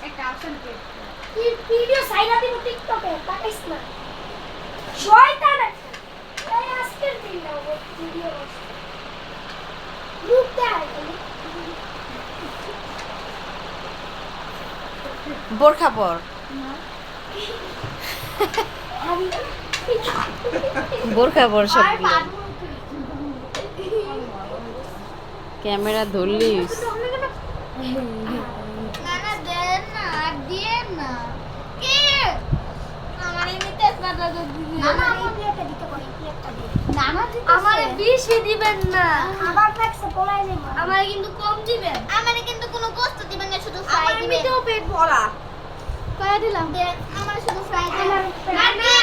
একটা option click কি video সাইরা দিব টিকটকে তাকাইস না শয়তান একটা এই আজকের দিন না ও ভিডিও রূপ দেয় বোরখা পর আমি বোরখা পর আর সবগুলো বাবু ক্যামেরা ধরলিস না না দেন না আর দিয়েন না কে আমার এমনিতে পাতা তো দিদি না না আমি একটা দিতে পারি একটা দিই না না দিতে আমারে বেশি দিবেন না খাবার লাগছে পলাই যাই আমারে কিন্তু কম দিবেন আমারে কিন্তু কোনো কষ্ট দিবেন না শুধু ফ্রাই আমার দিবেন এমনিতেও পেট ভরা কয়া দিলাম আমারে শুধু ফ্রাই দিবেন আমার না না